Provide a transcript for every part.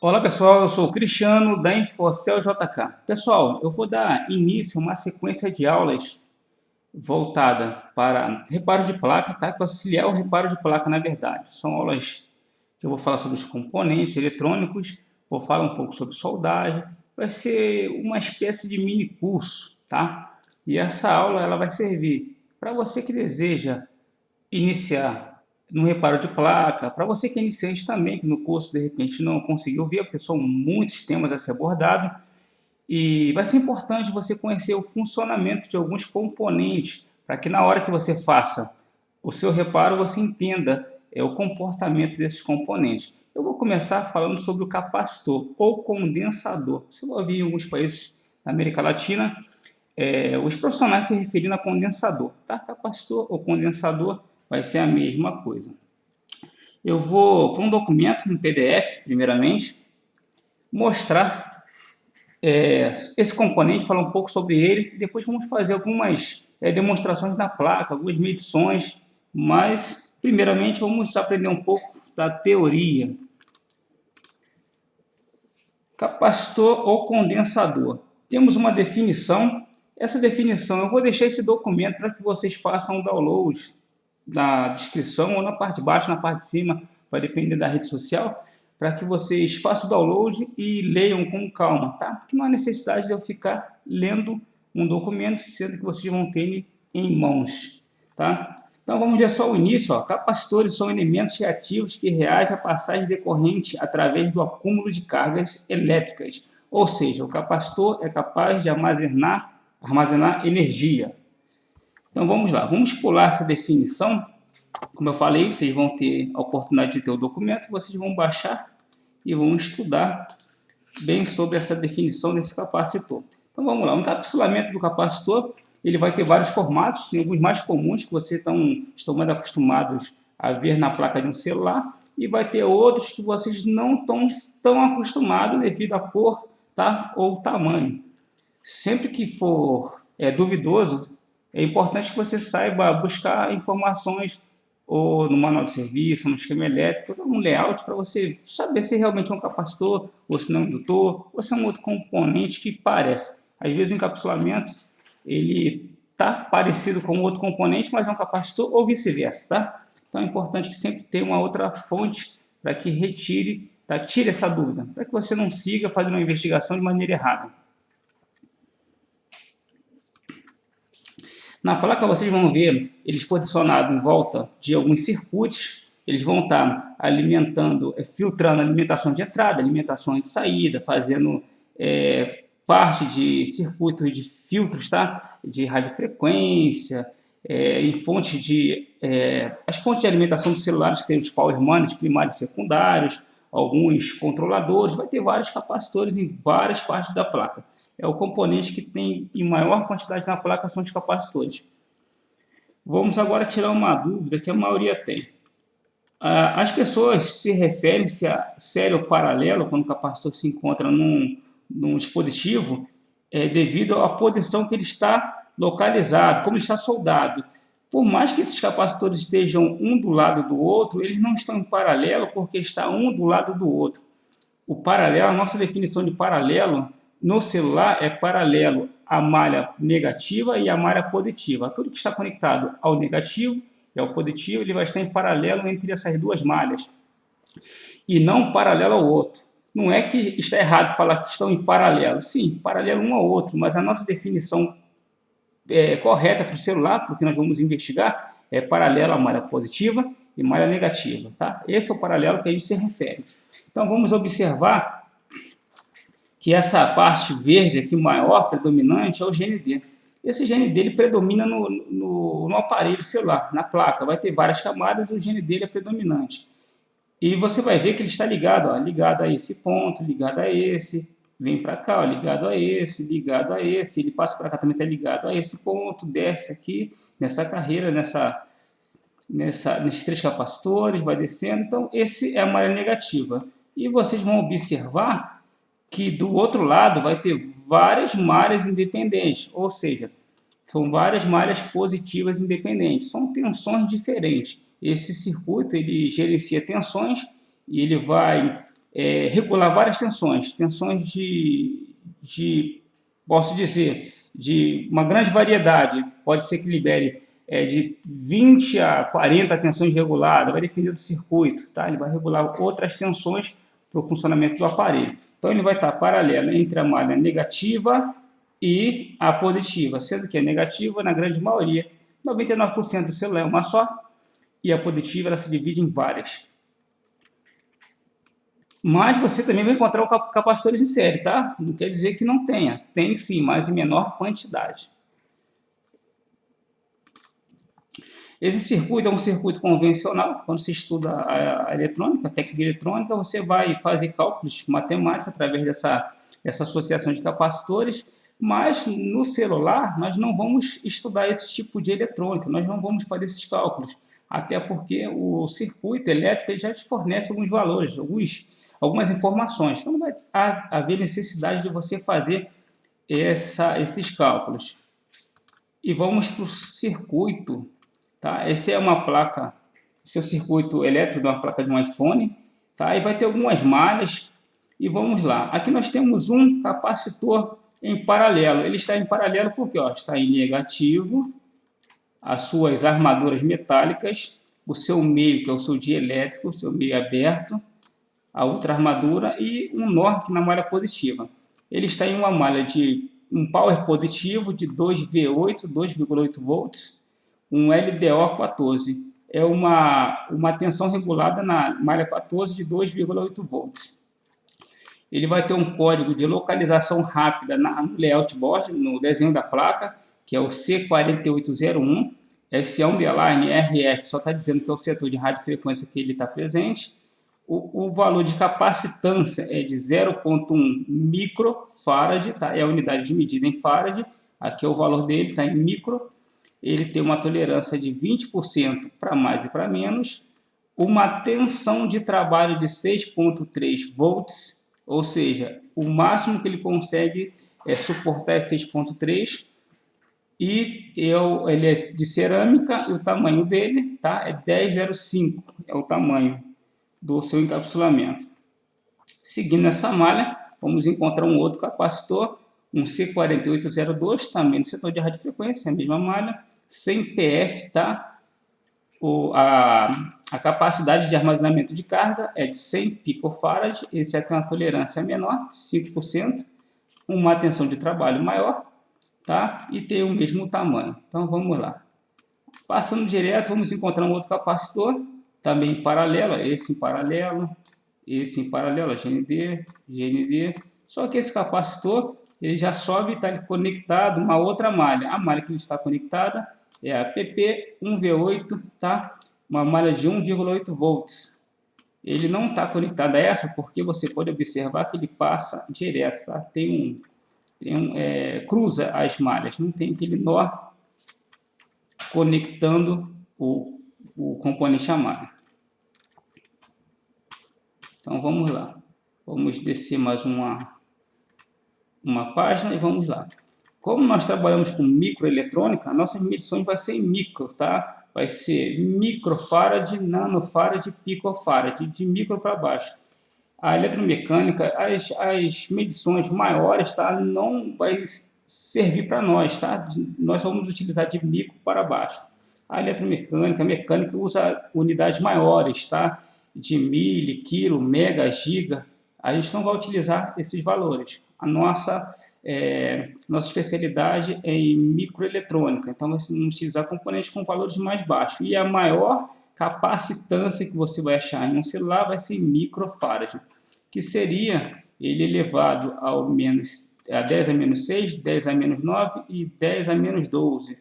Olá pessoal, eu sou o Cristiano da Infocel JK. Pessoal, eu vou dar início a uma sequência de aulas voltada para reparo de placa, tá? Para auxiliar o reparo de placa, na verdade. São aulas que eu vou falar sobre os componentes eletrônicos, vou falar um pouco sobre soldagem, vai ser uma espécie de mini curso, tá? E essa aula ela vai servir para você que deseja iniciar no reparo de placa, para você que é iniciante também, que no curso de repente não conseguiu ver, porque são muitos temas a ser abordado, e vai ser importante você conhecer o funcionamento de alguns componentes, para que na hora que você faça o seu reparo, você entenda o comportamento desses componentes. Eu vou começar falando sobre o capacitor ou condensador. Você vai ouvir em alguns países da América Latina os profissionais se referindo a condensador, tá? Capacitor ou condensador vai ser a mesma coisa. Eu vou, para um documento, um PDF, primeiramente, mostrar esse componente, falar um pouco sobre ele, e depois vamos fazer algumas demonstrações na placa, algumas medições, mas, primeiramente, vamos aprender um pouco da teoria. Capacitor ou condensador. Temos uma definição. Essa definição, eu vou deixar esse documento para que vocês façam o download na descrição ou na parte de baixo, na parte de cima, vai depender da rede social, para que vocês façam o download e leiam com calma, tá? Porque não há necessidade de eu ficar lendo um documento, sendo que vocês vão ter ele em mãos, tá? Então vamos ver só o início, ó. Capacitores são elementos reativos que reagem à passagem decorrente através do acúmulo de cargas elétricas, ou seja, o capacitor é capaz de armazenar energia. Então vamos lá, vamos pular essa definição. Como eu falei, vocês vão ter a oportunidade de ter o documento, vocês vão baixar e vão estudar bem sobre essa definição desse capacitor. Então vamos lá, o encapsulamento do capacitor, ele vai ter vários formatos, tem alguns mais comuns que vocês estão mais acostumados a ver na placa de um celular, e vai ter outros que vocês não estão tão acostumados devido à cor, tá? Ou tamanho. Sempre que for duvidoso, é importante que você saiba buscar informações ou no manual de serviço, no esquema elétrico, ou um layout para você saber se realmente é um capacitor, ou se não é um indutor, ou se é um outro componente que parece. Às vezes o encapsulamento ele está parecido com outro componente, mas é um capacitor ou vice-versa, tá? Então é importante que sempre tenha uma outra fonte para que retire, tá? Tire essa dúvida, para que você não siga fazendo uma investigação de maneira errada. Na placa vocês vão ver eles posicionados em volta de alguns circuitos, eles vão estar alimentando, filtrando a alimentação de entrada, alimentação de saída, fazendo parte de circuitos de filtros, tá? De radiofrequência, em fontes de as fontes de alimentação dos celulares, que seriam os power managers primários e secundários, alguns controladores, vai ter vários capacitores em várias partes da placa. É o componente que tem em maior quantidade na placa, são os capacitores. Vamos agora tirar uma dúvida que a maioria tem. As pessoas se referem-se a série ou paralelo, quando o capacitor se encontra num dispositivo, devido à posição que ele está localizado, como ele está soldado. Por mais que esses capacitores estejam um do lado do outro, eles não estão em paralelo porque está um do lado do outro. O paralelo, a nossa definição de paralelo no celular é paralelo à malha negativa e à malha positiva. Tudo que está conectado ao negativo e ao positivo, ele vai estar em paralelo entre essas duas malhas e não paralelo ao outro. Não é que está errado falar que estão em paralelo. Sim, paralelo um ao outro, mas a nossa definição correta para o celular, porque nós vamos investigar, é paralelo à malha positiva e malha negativa. Tá? Esse é o paralelo que a gente se refere. Então vamos observar que essa parte verde aqui maior, predominante, é o GND. Esse GND ele predomina no aparelho celular, na placa. Vai ter várias camadas e o GND ele é predominante. E você vai ver que ele está ligado, ó, ligado a esse ponto, ligado a esse, vem para cá, ó, ligado a esse, ligado a esse, ele passa para cá também, está ligado a esse ponto, desce aqui, nessa carreira, nesses três capacitores, vai descendo. Então, esse é a malha negativa. E vocês vão observar que do outro lado vai ter várias malhas independentes, ou seja, são várias malhas positivas independentes, são tensões diferentes. Esse circuito ele gerencia tensões e ele vai regular várias tensões posso dizer, de uma grande variedade. Pode ser que libere de 20 a 40 tensões reguladas, vai depender do circuito, tá? Ele vai regular outras tensões para o funcionamento do aparelho. Então, ele vai estar paralelo entre a malha negativa e a positiva, sendo que a negativa, na grande maioria, 99% do celular é uma só, e a positiva ela se divide em várias. Mas você também vai encontrar capacitores em série, tá? Não quer dizer que não tenha. Tem sim, mas em menor quantidade. Esse circuito é um circuito convencional. Quando se estuda a eletrônica, a técnica eletrônica, você vai fazer cálculos matemáticos através dessa associação de capacitores, mas no celular nós não vamos estudar esse tipo de eletrônica, nós não vamos fazer esses cálculos, até porque o circuito elétrico ele já te fornece alguns valores, algumas informações. Então não vai haver necessidade de você fazer esses cálculos. E vamos para o circuito. Tá? Esse é uma placa, esse é o circuito elétrico de uma placa de um iPhone, tá? E vai ter algumas malhas, e vamos lá. Aqui nós temos um capacitor em paralelo, ele está em paralelo porque está em negativo, as suas armaduras metálicas, o seu meio, que é o seu dielétrico, o seu meio aberto, a outra armadura e um nó na malha positiva. Ele está em uma malha de um power positivo de 2,8 volts, um LDO 14. É uma tensão regulada na malha 14 de 2,8 volts. Ele vai ter um código de localização rápida no layout board, no desenho da placa, que é o C4801. Esse underline RF só está dizendo que é o setor de radiofrequência que ele está presente. O valor de capacitância é de 0,1 microfarad, tá? É a unidade de medida em farad. Aqui é o valor dele, está em micro. Ele tem uma tolerância de 20% para mais e para menos, uma tensão de trabalho de 6,3 volts, ou seja, o máximo que ele consegue suportar é 6,3, e ele é de cerâmica, e o tamanho dele é 10,05, é o tamanho do seu encapsulamento. Seguindo essa malha, vamos encontrar um outro capacitor, um C4802, também no setor de radiofrequência, a mesma malha, 100 PF, tá? A capacidade de armazenamento de carga é de 100 picofarad, esse tem uma tolerância menor, 5%, uma tensão de trabalho maior, tá? E tem o mesmo tamanho. Então vamos lá. Passando direto, vamos encontrar um outro capacitor, também em paralelo, esse em paralelo, GND, só que esse capacitor ele já sobe e está conectado a uma outra malha. A malha que ele está conectada é a PP1V8, tá? Uma malha de 1,8 volts. Ele não está conectado a essa porque você pode observar que ele passa direto, tá? Cruza as malhas, não tem aquele nó conectando o componente a malha. Então vamos lá, vamos descer mais uma página e vamos lá. Como nós trabalhamos com microeletrônica, nossas medições vai ser em micro, tá? Vai ser microfarad, nanofarad, picofarad, de micro para baixo. A eletromecânica, as medições maiores, tá? Não vai servir para nós, tá? Nós vamos utilizar de micro para baixo. A eletromecânica, a mecânica usa unidades maiores, tá? De milho, quilo, mega, giga. A gente não vai utilizar esses valores. A nossa especialidade é em microeletrônica, então vamos utilizar componentes com valores mais baixos. E a maior capacitância que você vai achar em um celular vai ser em microfarad, que seria ele elevado a 10 a menos 6, 10 a menos 9 e 10 a menos 12.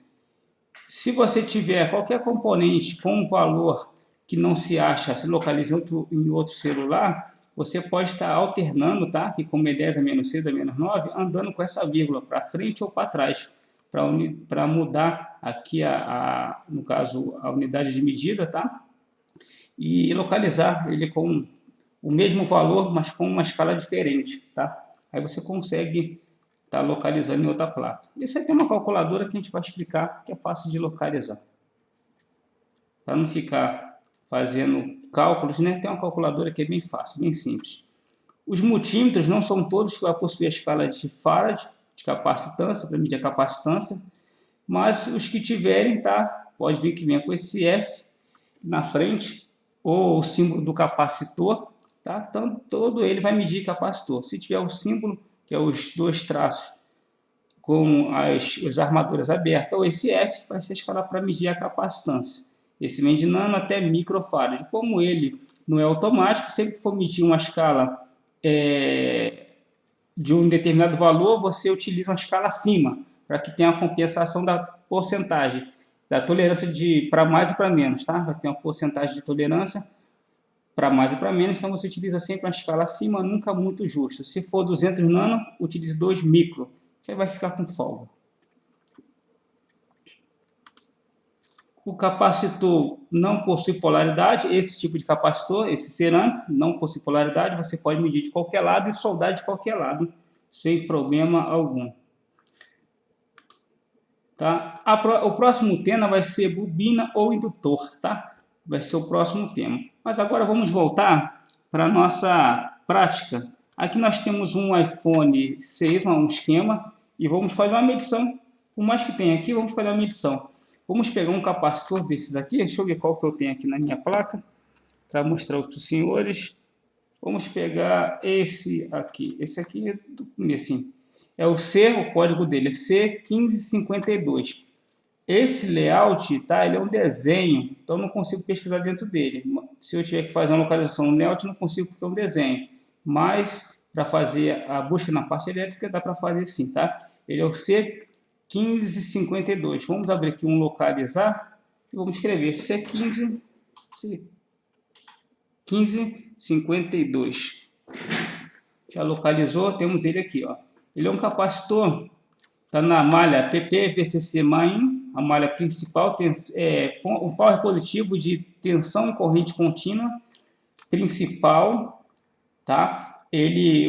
Se você tiver qualquer componente com um valor que não se acha, se localiza em outro celular, você pode estar alternando, tá? Que como é 10 a menos 6 a menos 9, andando com essa vírgula para frente ou para trás, para mudar aqui, no caso, a unidade de medida, tá? E localizar ele com o mesmo valor, mas com uma escala diferente, tá? Aí você consegue estar localizando em outra placa. Isso aí tem uma calculadora que a gente vai explicar, que é fácil de localizar. Para não ficar fazendo cálculos, né? Tem uma calculadora que é bem fácil, bem simples. Os multímetros não são todos que vão possuir a escala de Farad, de capacitância, para medir a capacitância, mas os que tiverem, tá? Pode vir que venha com esse F na frente, ou o símbolo do capacitor, tá? Então, todo ele vai medir capacitor. Se tiver o símbolo, que é os dois traços com as armaduras abertas, ou esse F vai ser a escala para medir a capacitância. Esse vem de nano até microfarad. Como ele não é automático, sempre que for medir uma escala de um determinado valor, você utiliza uma escala acima, para que tenha a compensação da porcentagem, da tolerância para mais e para menos, tá? Vai ter uma porcentagem de tolerância para mais e para menos, então você utiliza sempre uma escala acima, nunca muito justo. Se for 200 nano, utilize 2 micro, que aí vai ficar com folga. O capacitor não possui polaridade, esse tipo de capacitor, esse cerâmico, não possui polaridade, você pode medir de qualquer lado e soldar de qualquer lado, sem problema algum. Tá? O próximo tema vai ser bobina ou indutor, tá? Vai ser o próximo tema. Mas agora vamos voltar para a nossa prática. Aqui nós temos um iPhone 6, um esquema, e vamos fazer uma medição. Por mais que tenha aqui, vamos fazer uma medição. Vamos pegar um capacitor desses aqui, deixa eu ver qual que eu tenho aqui na minha placa, para mostrar para os senhores. Vamos pegar esse aqui é do começo, é o C, o código dele é C1552. Esse layout, tá? Ele é um desenho, então eu não consigo pesquisar dentro dele. Se eu tiver que fazer uma localização no layout, eu não consigo porque é um desenho. Mas, para fazer a busca na parte elétrica, dá para fazer sim, tá? Ele é o C1552. Vamos abrir aqui um localizar e vamos escrever C1552. Já localizou, temos ele aqui, ó. Ele é um capacitor, está na malha PP-VCC-MAN1, a malha principal, tem um power positivo de tensão corrente contínua principal, tá?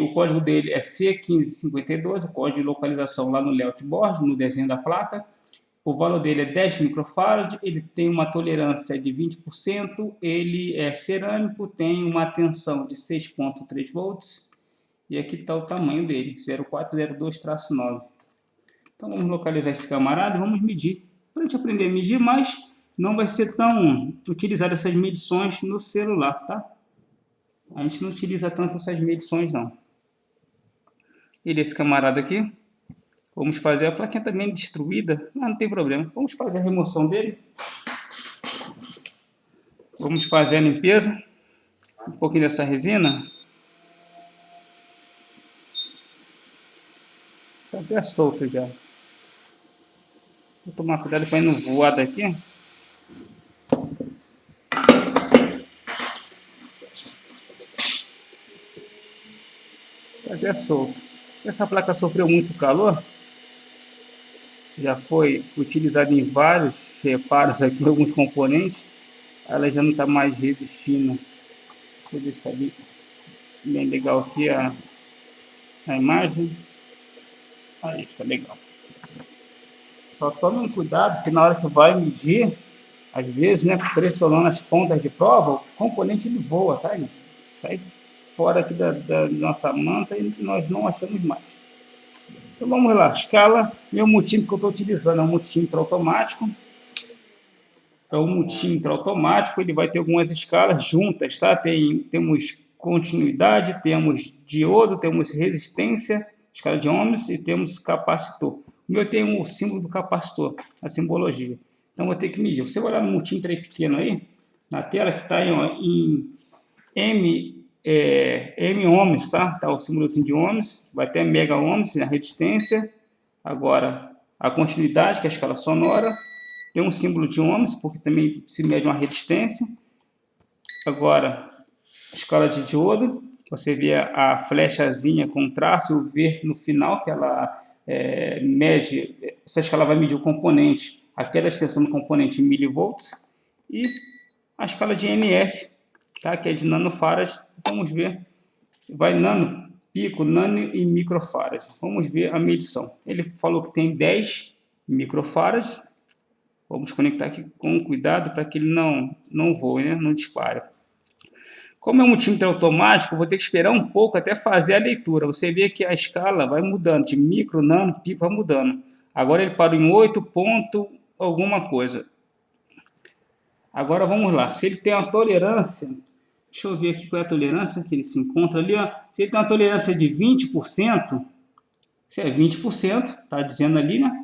O código dele é C1552, o código de localização lá no layout board, no desenho da placa. O valor dele é 10 microfarad, ele tem uma tolerância de 20%, ele é cerâmico, tem uma tensão de 6,3 volts, e aqui está o tamanho dele, 0402-9. Então vamos localizar esse camarada e vamos medir. Para a gente aprender a medir, mas não vai ser tão utilizado essas medições no celular, tá? A gente não utiliza tanto essas medições não. Ele é esse camarada aqui. Vamos fazer a plaquinha também destruída, mas não tem problema. Vamos fazer a remoção dele. Vamos fazer a limpeza. Um pouquinho dessa resina. Está até solto já. Vou tomar cuidado para não voar daqui. Está até solto. Essa placa sofreu muito calor. Já foi utilizada em vários reparos aqui, alguns componentes. Ela já não está mais resistindo. Deixa eu deixar ali bem legal aqui a imagem. Aí, está legal. Só tomem cuidado que na hora que vai medir, às vezes, né, pressionando as pontas de prova, o componente ele voa, tá? Ele sai fora aqui da nossa manta e nós não achamos mais. Então vamos lá, escala, meu multímetro que eu estou utilizando é um multímetro automático. É um multímetro automático, ele vai ter algumas escalas juntas, tá? Temos continuidade, temos diodo, temos resistência, escala de ohms e temos capacitor. O meu tem o símbolo do capacitor, a simbologia. Então vou ter que medir. Você vai olhar no multímetro aí pequeno aí, na tela que está em M ohms, tá? Tá o símbolo assim de ohms, vai até mega ohms na resistência. Agora a continuidade, que é a escala sonora, tem um símbolo de ohms, porque também se mede uma resistência. Agora a escala de diodo, você vê a flechazinha com traço, o V no final, que ela mede, essa escala vai medir o componente, aquela extensão do componente em milivolts, e a escala de NF, tá? Que é de nanofarad. Vamos ver, vai nano, pico, nano e microfarad. Vamos ver a medição. Ele falou que tem 10 microfarad. Vamos conectar aqui com cuidado para que ele não voe, né? Não dispare. Como é um multímetro automático, eu vou ter que esperar um pouco até fazer a leitura. Você vê que a escala vai mudando, de micro, nano, pico, vai mudando. Agora ele parou em 8 ponto alguma coisa. Agora vamos lá, se ele tem uma tolerância, deixa eu ver aqui qual é a tolerância que ele se encontra ali, ó. Se ele tem uma tolerância de 20%, se é 20%, está dizendo ali, né?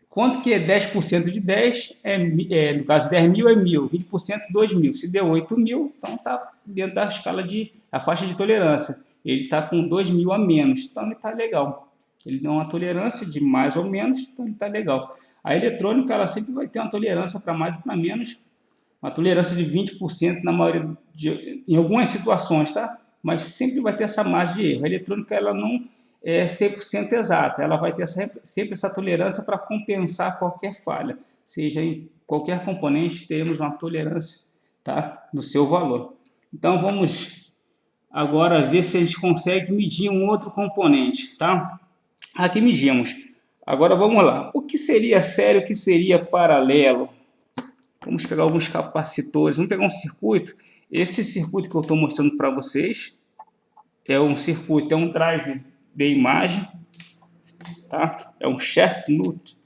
Quanto que é 10% de 10? No caso, 10 mil é 1.000, 20% 2.000. Se deu 8.000, então está dentro da escala a faixa de tolerância. Ele está com 2.000 a menos, então ele está legal. Ele deu uma tolerância de mais ou menos, então ele está legal. A eletrônica, ela sempre vai ter uma tolerância para mais e para menos, uma tolerância de 20% na maioria em algumas situações, tá? Mas sempre vai ter essa margem de erro. A eletrônica, ela não é 100% exata, ela vai ter sempre essa tolerância para compensar qualquer falha, seja em qualquer componente, teremos uma tolerância, tá, no seu valor. Então vamos agora ver se a gente consegue medir um outro componente, tá? Aqui medimos. Agora vamos lá. O que seria sério, o que seria paralelo? Vamos pegar alguns capacitores, vamos pegar um circuito. Esse circuito que eu estou mostrando para vocês é um circuito, é um drive de imagem, tá? É um shaft nut.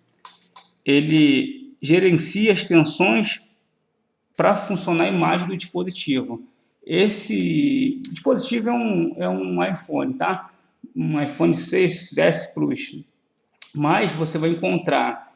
Ele gerencia as tensões para funcionar a imagem do dispositivo. Esse dispositivo é um iPhone, tá? Um iPhone 6S Plus. Mas você vai encontrar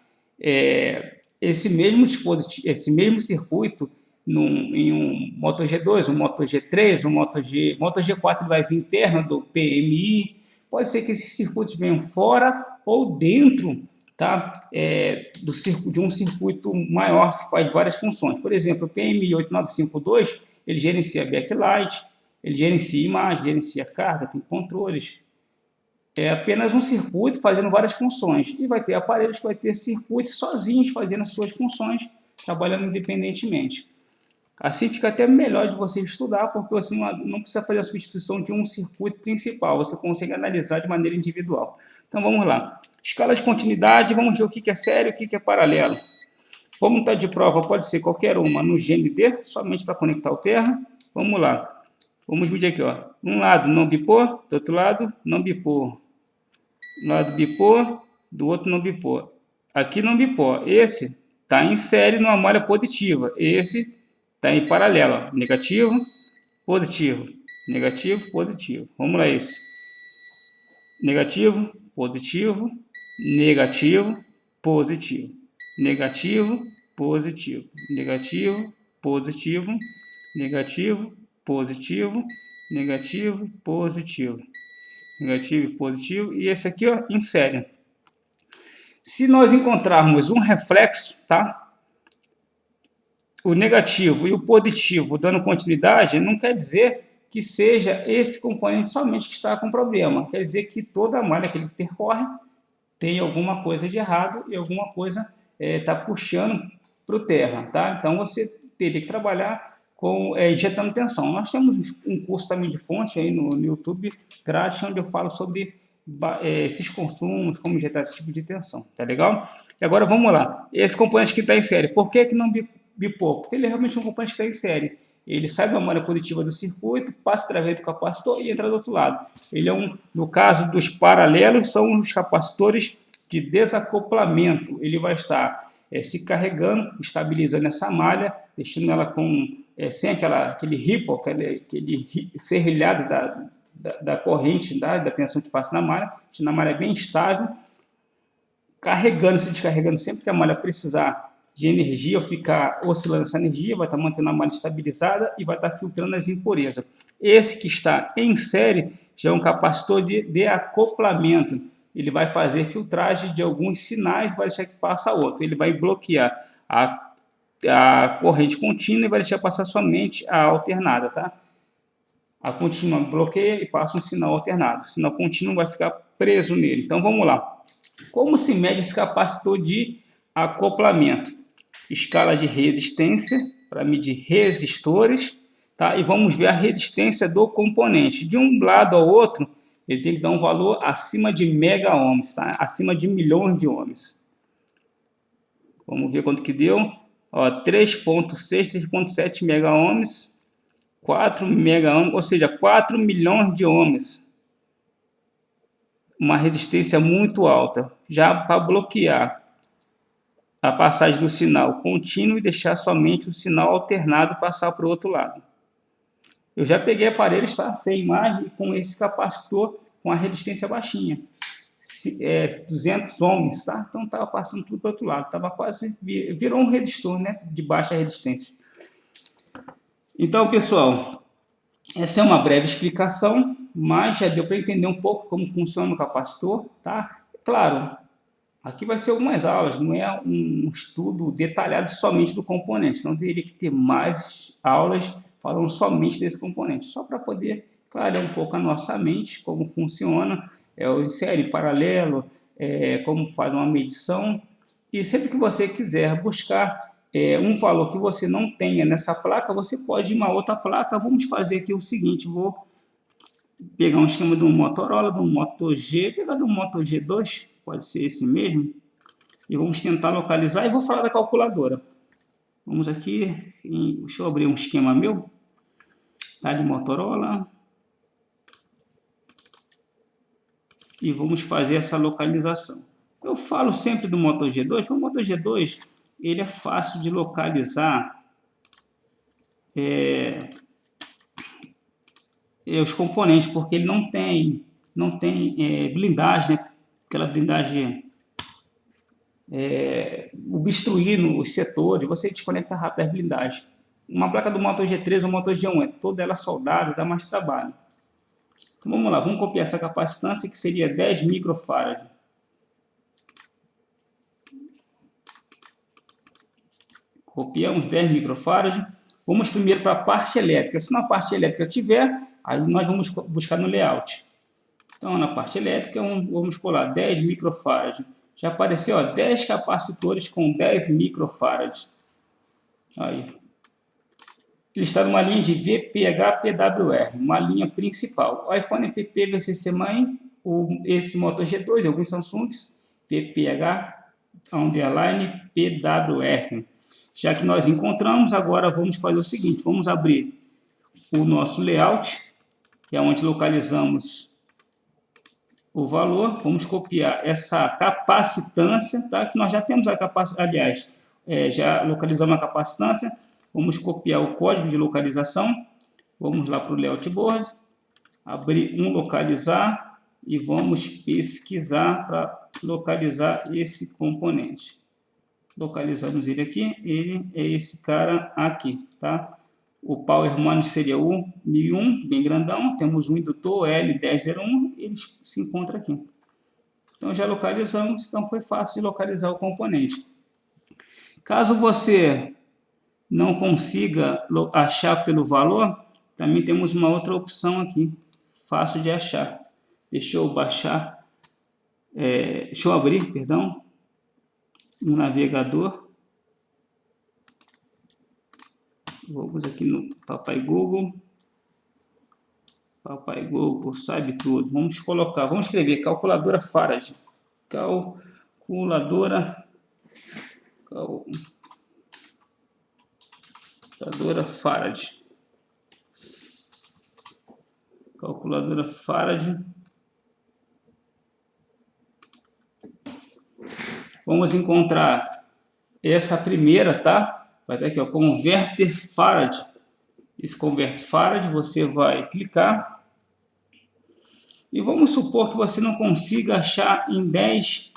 esse mesmo dispositivo, esse mesmo circuito em um Moto G2, um Moto G3, um Moto G4 vai vir interno do PMI. Pode ser que esses circuitos venham fora ou dentro, tá? De um circuito maior que faz várias funções. Por exemplo, o PMI 8952, ele gerencia backlight, ele gerencia imagem, gerencia carga, tem controles. É apenas um circuito fazendo várias funções. E vai ter aparelhos que vai ter circuitos sozinhos fazendo as suas funções, trabalhando independentemente. Assim fica até melhor de você estudar, porque você não precisa fazer a substituição de um circuito principal, você consegue analisar de maneira individual. Então vamos lá. Escala de continuidade, vamos ver o que é sério e o que é paralelo. Como está de prova, pode ser qualquer uma no GND, somente para conectar o terra. Vamos lá. Vamos medir aqui, ó. Um lado não bipor, do outro lado não bipor. Um lado bipor, do outro não bipor. Aqui não bipor. Esse está em série numa malha positiva. Esse está em paralelo. Negativo, positivo. Negativo, positivo. Vamos lá esse. Negativo, positivo. Negativo, positivo. Negativo, positivo. Negativo, positivo. Negativo, positivo. Negativo, positivo. Negativo e positivo, e esse aqui, ó, em série. Se nós encontrarmos um reflexo, tá? O negativo e o positivo dando continuidade, não quer dizer que seja esse componente somente que está com problema. Quer dizer que toda a malha que ele percorre tem alguma coisa de errado e alguma coisa está puxando para o terra, tá? Então você teria que trabalhar injetando tensão. Nós temos um curso também de fonte aí no YouTube grátis, onde eu falo sobre esses consumos, como injetar esse tipo de tensão, tá legal? E agora vamos lá, esse componente que está em série, por que não bipor? Porque ele é realmente um componente que está em série. Ele sai da malha positiva do circuito, passa através do capacitor e entra do outro lado. Ele no caso dos paralelos, são os capacitores de desacoplamento. Ele vai estar se carregando, estabilizando essa malha, deixando ela sem aquele ripple, aquele serrilhado da corrente, da tensão que passa na malha, deixando a malha bem estável, carregando, se descarregando sempre que a malha precisar de energia ou ficar oscilando essa energia, vai estar mantendo a malha estabilizada e vai estar filtrando as impurezas. Esse que está em série já é um capacitor de acoplamento. Ele vai fazer filtragem de alguns sinais, vai deixar que passa outro. Ele vai bloquear a corrente contínua e vai deixar passar somente a alternada, tá? A contínua bloqueia e passa um sinal alternado. O sinal contínuo vai ficar preso nele. Então vamos lá. Como se mede esse capacitor de acoplamento? Escala de resistência para medir resistores, tá? E vamos ver a resistência do componente. De um lado ao outro, ele tem que dar um valor acima de mega ohms, tá? Acima de milhões de ohms. Vamos ver quanto que deu. Ó, 3.6, 3.7 mega ohms, 4 mega ohms, ou seja, 4 milhões de ohms. Uma resistência muito alta, já para bloquear a passagem do sinal contínuo e deixar somente o sinal alternado passar para o outro lado. Eu já peguei aparelhos, tá, sem imagem, com esse capacitor com a resistência baixinha, 200 ohms, tá? Então estava passando tudo para o outro lado, tava quase, virou um resistor, né, de baixa resistência. Então, pessoal, essa é uma breve explicação, mas já deu para entender um pouco como funciona o capacitor, tá? Claro, aqui vai ser algumas aulas, não é um estudo detalhado somente do componente, então teria que ter mais aulas falando somente desse componente, só para poder clarear um pouco a nossa mente, como funciona, o série paralelo, como faz uma medição, e sempre que você quiser buscar um valor que você não tenha nessa placa, você pode ir em uma outra placa. Vamos fazer aqui o seguinte, vou pegar um esquema de um Motorola, de um Moto G, pegar do Moto G2, pode ser esse mesmo, e vamos tentar localizar, e vou falar da calculadora. Vamos aqui, deixa eu abrir um esquema meu, tá, de Motorola, e vamos fazer essa localização. Eu falo sempre do Moto G2, porque o Moto G2 ele é fácil de localizar os componentes, porque ele não tem blindagem, né? Aquela blindagem obstruindo os setores, você desconecta rápido as blindagens. Uma placa do Moto G3 ou Moto G1 toda ela soldada, dá mais trabalho. Então vamos lá, vamos copiar essa capacitância que seria 10 microfarad. Copiamos 10 microfarad. Vamos primeiro para a parte elétrica. Se na parte elétrica tiver, aí nós vamos buscar no layout. Então na parte elétrica vamos colar 10 microfarad. Já apareceu, ó, 10 capacitores com 10 microfarads. Aí. Ele está numa linha de VPH-PWR, uma linha principal. O iPhone é PP, VCC mãe, esse Moto G2, alguns Samsungs, VPH_PWR. Já que nós encontramos, agora vamos fazer o seguinte, vamos abrir o nosso layout, que é onde localizamos o valor, vamos copiar essa capacitância, tá? Que nós já temos a capacidade, aliás, já localizamos a capacitância, vamos copiar o código de localização, vamos lá para o layout board, abrir localizar e vamos pesquisar para localizar esse componente. Localizamos ele aqui, ele é esse cara aqui, tá? O Power Manage seria o 1001, bem grandão, temos um indutor L1001, ele se encontra aqui. Então já localizamos, então foi fácil de localizar o componente. Caso você não consiga achar pelo valor, também temos uma outra opção aqui, fácil de achar. Deixa eu baixar, deixa eu abrir, perdão, no navegador. Vamos aqui no Papai Google. Papai Google sabe tudo. Vamos colocar, vamos escrever calculadora Farad. Calculadora Farad. Calculadora Farad. Vamos encontrar essa primeira, tá? Vai estar aqui, ó, Converter Farad. Esse Converter Farad, você vai clicar. E vamos supor que você não consiga achar em 10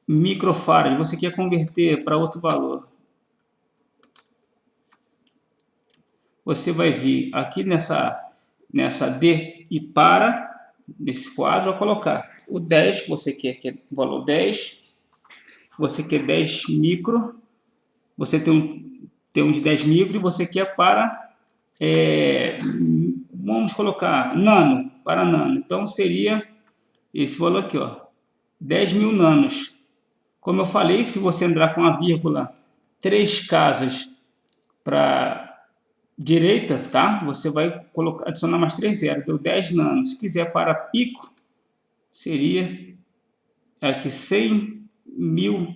microfarad. Você quer converter para outro valor. Você vai vir aqui nessa D e para, nesse quadro, a colocar o 10, você quer que é o valor 10. Você quer 10 micro. Você tem um de 10 micro e você quer para, vamos colocar nano, para nano. Então seria esse valor aqui, ó, 10.000 nanos. Como eu falei, se você entrar com a vírgula 3 casas para direita, tá? Você vai adicionar mais 3 zeros, deu 10 nanos. Se quiser para pico, seria aqui 100.000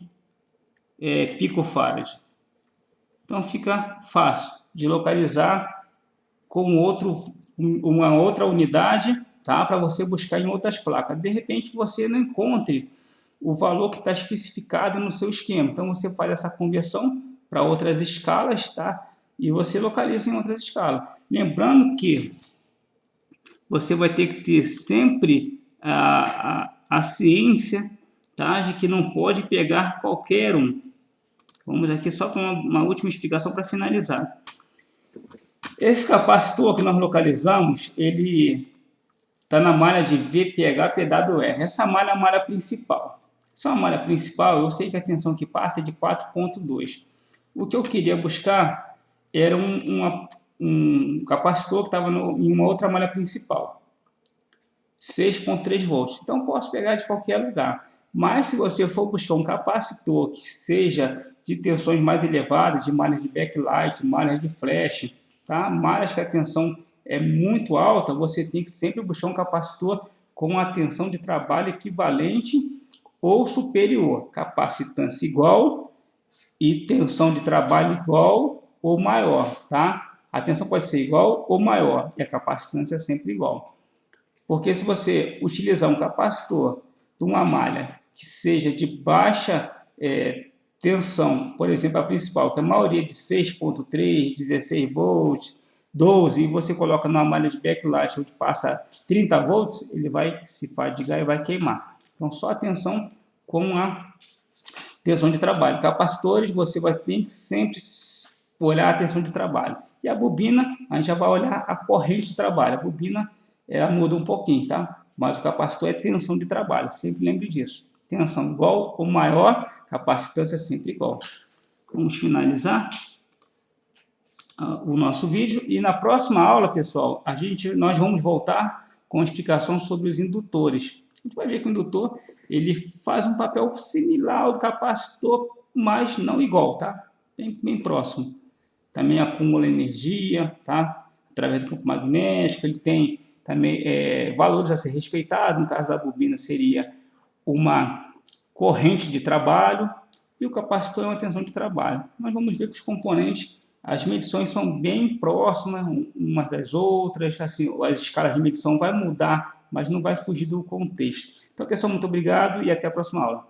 picofarad. Então fica fácil de localizar com uma outra unidade, tá? Para você buscar em outras placas. De repente você não encontre o valor que está especificado no seu esquema. Então você faz essa conversão para outras escalas, tá? E você localiza em outras escalas. Lembrando que você vai ter que ter sempre a ciência, tá? De que não pode pegar qualquer um. Vamos aqui só com uma última explicação para finalizar. Esse capacitor que nós localizamos, ele está na malha de VPH-PWR. Essa malha é a malha principal. Se é uma malha principal, eu sei que a tensão que passa é de 4,2. O que eu queria buscar era um capacitor que estava em uma outra malha principal, 6,3 volts. Então, posso pegar de qualquer lugar. Mas, se você for buscar um capacitor que seja de tensões mais elevadas, de malhas de backlight, malhas de flash, tá? Malhas que a tensão é muito alta, você tem que sempre buscar um capacitor com a tensão de trabalho equivalente ou superior, capacitância igual e tensão de trabalho igual ou maior, tá? A tensão pode ser igual ou maior e a capacitância é sempre igual. Porque se você utilizar um capacitor de uma malha que seja de baixa tensão, por exemplo, a principal, que a maioria é de 6,3, 16 volts, 12, e você coloca numa malha de backlight onde passa 30 volts, ele vai se fadigar e vai queimar. Então, só a tensão com a tensão de trabalho. Capacitores, você vai ter que sempre olhar a tensão de trabalho. E a bobina, a gente já vai olhar a corrente de trabalho. A bobina, ela muda um pouquinho, tá? Mas o capacitor é tensão de trabalho, sempre lembre disso. Tensão igual ou maior, capacitância sempre igual. Vamos finalizar o nosso vídeo. E na próxima aula, pessoal, nós vamos voltar com a explicação sobre os indutores. A gente vai ver que o indutor ele faz um papel similar ao do capacitor, mas não igual, tá? Bem próximo. Também acumula energia, tá? Através do campo magnético. Ele tem também valores a ser respeitados. No caso da bobina seria uma corrente de trabalho e o capacitor é uma tensão de trabalho. Nós vamos ver que os componentes, as medições são bem próximas umas das outras, assim, as escalas de medição vai mudar, mas não vai fugir do contexto. Então, pessoal, muito obrigado e até a próxima aula.